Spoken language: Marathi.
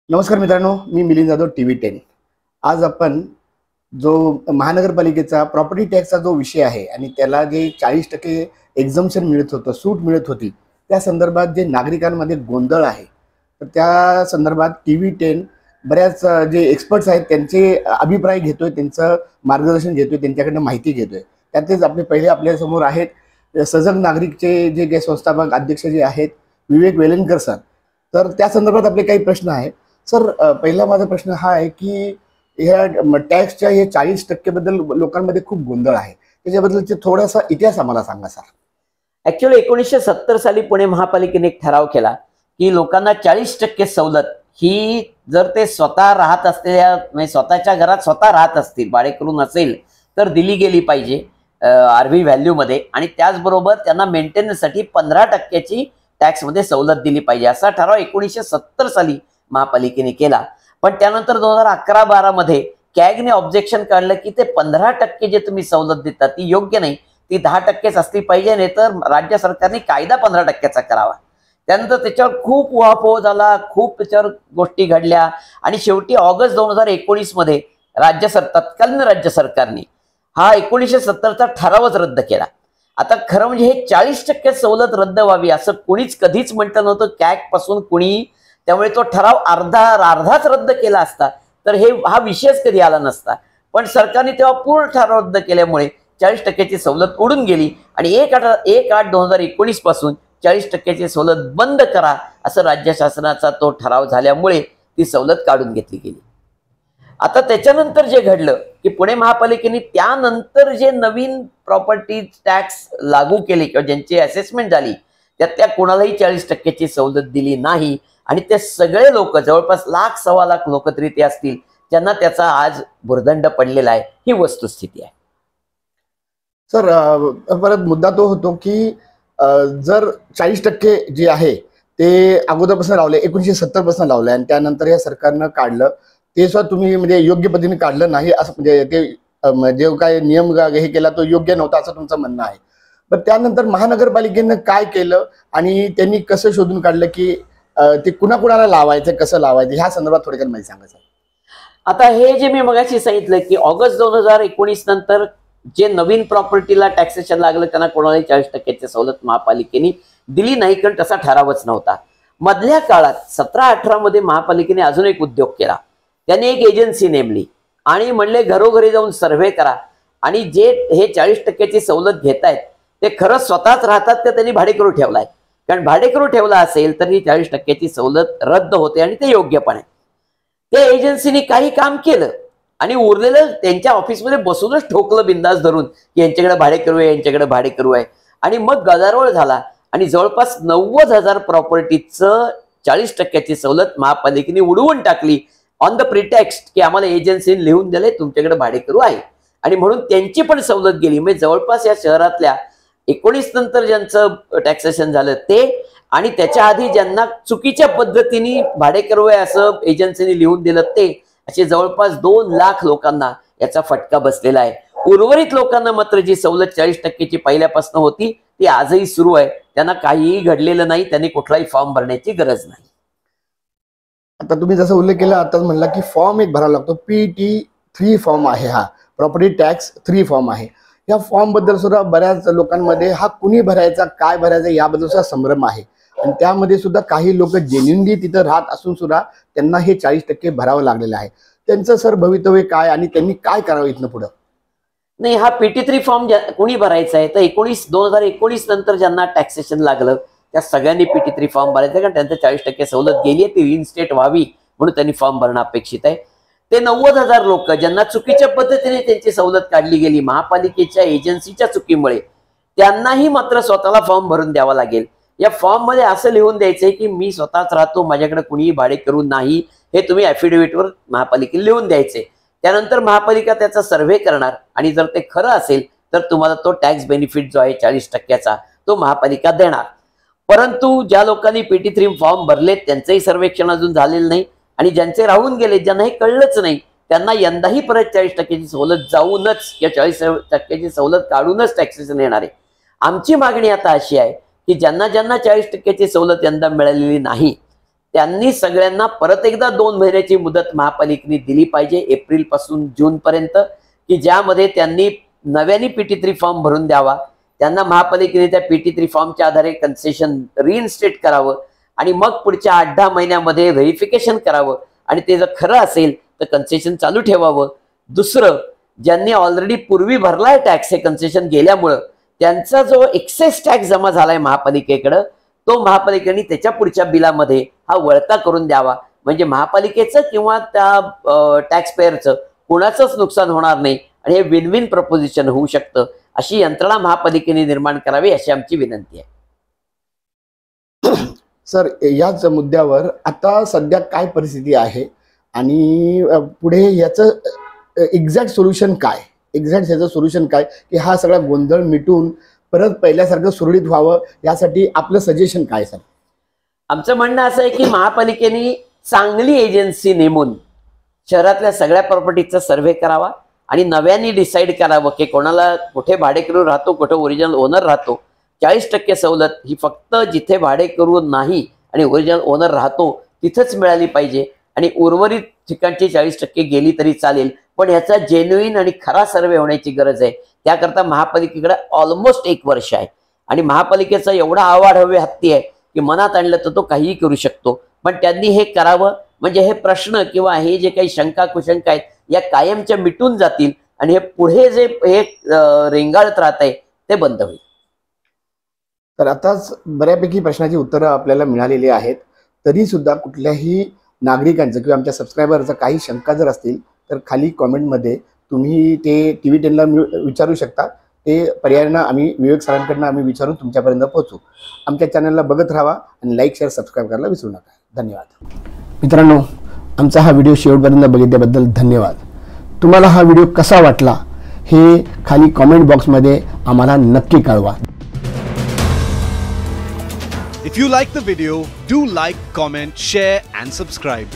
नमस्कार मित्रांनो, मी मिलिंद जाधव TV10। आज आपण जो महानगरपालिकेचा प्रॉपर्टी टॅक्सचा जो विषय आहे आणि त्याला जे 40% एक्झम्पशन मिळत होतं, सूट मिळत होती, त्या संदर्भात जे नागरिकांमध्ये गोंधळ आहे, तर त्या संदर्भात TV10 बऱ्याच जे एक्सपर्ट्स आहेत त्यांचे अभिप्राय घेतोय, त्यांचं मार्गदर्शन घेतोय, त्यांच्याकडनं माहिती घेतोय। त्यातलेच आपले पहिले आपल्यासमोर आहेत सजग नागरिकचे जे संस्थापक अध्यक्ष जे आहेत विवेक वेलणकर सर। तर त्या संदर्भात आपले काही प्रश्न आहेत सर। पहिला माझा प्रश्न हा आहे की ह्या टॅक्सच्या हे 40% बद्दल लोकांमध्ये खूप गोंधळ आहे, त्याच्याबद्दलचे थोडासा इतिहास आम्हाला सांगा सर। ऍक्च्युअली 1970 साली पुणे महापालिकेने एक ठराव केला की लोकांना 40% सवलत ही जर ते स्वतः राहत असलेल्या म्हणजे स्वतःच्या घरात स्वतः राहत असतील, भाडेकरू नसेल तर दिली गेली पाहिजे आरव्ही व्हॅल्यू मध्ये, आणि त्याचबरोबर त्यांना मेंटेनन्ससाठी 15% टॅक्समध्ये सवलत दिली पाहिजे, असा ठराव 1970 साली महापालिकेने केला। पण त्यानंतर 2011-12 मध्ये कॅगने ऑब्जेक्शन काढलं की ते 15% जे तुम्ही सवलत देता ती योग्य नाही, ती 10%च असली पाहिजे, नाही तर राज्य सरकारने कायदा 15%चा करावा। त्यानंतर त्याच्यावर खूप उहापोह झाला, खूप त्याच्यावर गोष्टी घडल्या आणि शेवटी ऑगस्ट 2019 मध्ये तत्कालीन राज्य सरकारने हा 1970चा ठरावच रद्द केला। आता खरं म्हणजे हे 40% सवलत रद्द व्हावी असं कोणीच कधीच म्हटलं नव्हतं कॅग पासून कुणी, त्यामुळे तो ठराव अर्धाच रद्द केला असता तर हा विषयच कधी आला नसता। पण सरकारने तेव्हा पूर्ण ठराव रद्द केल्यामुळे 40%ची सवलत उडून गेली आणि 1/8/2019 पासून 40%ची सवलत बंद करा असं राज्य शासनाचा तो ठराव झाल्यामुळे ती सवलत काढून घेतली गेली। आता त्याच्यानंतर जे घडलं की पुणे महापालिकेने त्यानंतर जे नवीन प्रॉपर्टी टॅक्स लागू केले किंवा ज्यांची असेसमेंट झाली त्यातल्या कोणालाही 40%ची सवलत दिली नाही, आणि ते सगळे लोक जवळपास 1,00,000-1,25,000 लोक तरी ते असतील ज्यांना त्याचा आज भुर्दंड पडलेला आहे, ही वस्तुस्थिती आहे। सर परत मुद्दा तो होतो की जर 40% जे आहे ते अगोदरपासून लावले, 1970 पासून लावले आणि त्यानंतर या सरकारनं काढलं, ते सुद्धा तुम्ही म्हणजे योग्य पद्धतीने काढलं नाही असं, म्हणजे ते जे काय नियम हे केला तो योग्य नव्हता असं तुमचं म्हणणं आहे। पण त्यानंतर महानगरपालिकेनं काय केलं आणि त्यांनी कसं शोधून काढलं की ते कुणाकुणाला लावायचं, कसं लावायचं, ह्या संदर्भात थोडक्यात माहिती सांगा सर। आता हे जे मी मगाशी सांगितलं की ऑगस्ट 2019 नंतर जे नवीन प्रॉपर्टीला टॅक्सेशन लागलं त्यांना कोणालाही 40%ची सवलत महापालिकेने दिली नाही, कारण तसा ठरावच नव्हता। मधल्या काळात 17-18 मध्ये महापालिकेने अजून एक उद्योग केला, त्यांनी एक एजन्सी नेमली आणि म्हणले घरोघरी जाऊन सर्व्हे करा आणि जे हे 40%ची सवलत घेत आहेत ते खरंच स्वतःच राहतात का त्यांनी भाडेकरू ठेवलाय, कारण भाडेकरू ठेवला असेल तर ही 40%ची सवलत रद्द होते आणि ते योग्य पण आहे। त्या एजन्सीने काही काम केलं आणि उरलेलं त्यांच्या ऑफिसमध्ये बसूनच ठोकलं बिंदास धरून की यांच्याकडे भाडेकरू आहे, यांच्याकडे भाडेकरू आहे, आणि मग गदारोळ झाला आणि जवळपास 90,000 प्रॉपर्टीचं 40%ची सवलत महापालिकेने उडवून टाकली ऑन द प्रिटेक्स्ट की आम्हाला एजन्सीने लिहून दिले तुमच्याकडे भाडेकरू आहे, आणि म्हणून त्यांची पण सवलत गेली। म्हणजे जवळपास या शहरातल्या 19 नंतर ज्यांचं टॅक्सेशन झालं ते, आणि त्याच्या आधी ज्यांना चुकीच्या पद्धतीने भाडेकरू आहे असं एजन्सीने लिहून दिलं ते, असे जवळपास 2 लाख लोकांना याचा फटका बसलेला आहे। उर्वरित लोकांना मात्र जी सवलत 40%ची पहिल्यापासून होती ती आजही सुरू आहे, त्यांना काहीही घडलेलं नाही, त्यांनी कुठलाही फॉर्म भरण्याची गरज नाही। आता तुम्ही जसं उल्लेख केला, आता म्हणला की फॉर्म एक भरावा लागतो, PT3 फॉर्म आहे, हा प्रॉपर्टी टॅक्स 3 फॉर्म आहे। या फॉर्म बद्दल सुद्धा बऱ्याच लोकांमध्ये हा कुणी भरायचा, काय भरायचा याबद्दल सुद्धा संभ्रम आहे, आणि त्यामध्ये सुद्धा काही लोक जेन्युइनली तिथं राहत असून सुद्धा त्यांना हे 40% भरावं लागलेलं आहे। त्यांचं सर भवितव्य काय आणि त्यांनी काय करावं इथनं पुढं? नाही, हा PT3 फॉर्म कोणी भरायचा आहे तर 2019 नंतर ज्यांना टॅक्सेशन लागलं त्या सगळ्यांनी PT3 फॉर्म भरायचा, कारण त्यांचं 40% सवलत गेली आहे ती रिइन्स्टेट व्हावी म्हणून त्यांनी फॉर्म भरणं अपेक्षित आहे। ते 90,000 लोक ज्यांना चुकीच्या पद्धतीने त्यांची सवलत काढली गेली महापालिकेच्या एजन्सीच्या चुकीमुळे, त्यांनाही मात्र स्वतःला फॉर्म भरून द्यावा लागेल। या फॉर्म मध्ये असं लिहून द्यायचंय की मी स्वतःच राहतो, माझ्याकडे कुणीही भाडेकरू नाही, हे तुम्ही ॲफिडेव्हिटवर महापालिकेला लिहून द्यायचे। त्यानंतर महापालिका त्याचा सर्व्हे करणार आणि जर ते खरं असेल तर तुम्हाला तो टॅक्स बेनिफिट जो आहे 40%चा तो महापालिका देणार। परंतु ज्या लोकांनी PT3 फॉर्म भरलेत त्यांचंही सर्वेक्षण अजून झालेलं नाही, आणि ज्यांचे राहून गेले, ज्यांना हे कळलंच नाही, त्यांना यंदाही परत 40%ची सवलत जाऊनच या 40%ची सवलत काढूनच टॅक्सेशन येणार आहे। आमची मागणी आता अशी आहे की ज्यांना 40%ची सवलत यंदा मिळालेली नाही त्यांनी सगळ्यांना परत एकदा 2 महिन्याची मुदत महापालिकेने दिली पाहिजे, एप्रिल पासून जून पर्यंत, की ज्यामध्ये त्यांनी नव्याने PT3 फॉर्म भरून द्यावा. त्यांना महापालिकेने त्या PT3 फॉर्मच्या आधारे कन्सेशन रिइन्स्टेट करावं आणि मग पुढच्या 8-10 महिन्यामध्ये व्हेरिफिकेशन करावं आणि ते जर खरं असेल तर कन्सेशन चालू ठेवावं. दुसरं, ज्यांनी ऑलरेडी पूर्वी भरलाय टॅक्स, हे कन्सेशन गेल्यामुळं त्यांचा जो एक्सेस टॅक्स जमा झालाय महापालिकेकडं, तो महापालिकेने त्याच्या पुढच्या बिलामध्ये हा वळता करून द्यावा. म्हणजे महापालिकेचं किंवा त्या टॅक्स पेअरचं कोणाचंच नुकसान होणार नाही आणि हे विन विन प्रपोजिशन होऊ शकतं. अशी यंत्रणा महापालिकेने निर्माण करावी अशी आमची विनंती आहे. सर, याच मुद्द्यावर आता सध्या काय परिस्थिती आहे आणि पुढे याचं एक्झॅक्ट सोल्युशन काय, याचं सोल्युशन काय, की हा सगळा गोंधळ मिटून परत पहिल्यासारखं सुरळीत व्हावं, यासाठी आपलं सजेशन काय सर? आमचं म्हणणं असं आहे की महापालिकेने चांगली एजन्सी नेमून शहरातल्या सगळ्या प्रॉपर्टीचा सर्व्हे करावा आणि नव्याने डिसाईड करावं की कोणाला कुठे भाडेकरू राहतो, कुठे ओरिजिनल ओनर राहतो. 40% सवलत ही फक्त जिथे भाडेकरू नाही आणि ओरिजिनल ओनर राहतो तिथंच मिळाली पाहिजे आणि उर्वरित ठिकाणची 40% गेली तरी चालेल, पण याचा जेन्युइन आणि खरा सर्वे होण्याची गरज आहे. त्याकरता महापालिकेकडे ऑलमोस्ट 1 वर्ष आहे आणि महापालिकेचा एवढा आवाढव्य हत्ती आहे की मनात आणलं तर तो काहीही करू शकतो. पण त्यांनी हे करावं म्हणजे हे प्रश्न किंवा हे जे काही शंका कुशंका आहेत या कायमच्या मिटून जातील आणि हे पुढे जे हे रेंगाळत राहत आहे ते बंद होईल. तर आताच बऱ्यापैकी प्रश्नाची उत्तरं आपल्याला मिळालेली आहेत. तरी सुद्धा कुठल्याही नागरिकांचं किंवा आमच्या सबस्क्रायबरचं काही शंका जर असतील तर खाली कॉमेंटमध्ये तुम्ही ते TV10 ला विचारू शकता. ते पर्यायानं आम्ही विवेक सरांकडनं आम्ही विचारून तुमच्यापर्यंत पोहोचू. आमच्या चॅनलला बघत राहा आणि लाईक, शेअर, सबस्क्राईब करायला विसरू नका. धन्यवाद. मित्रांनो, आमचा हा व्हिडिओ शेवटपर्यंत बघितल्याबद्दल धन्यवाद. तुम्हाला हा व्हिडिओ कसा वाटला हे खाली कॉमेंट बॉक्समध्ये आम्हाला नक्की कळवा. If you like the video, do like, comment, share and subscribe.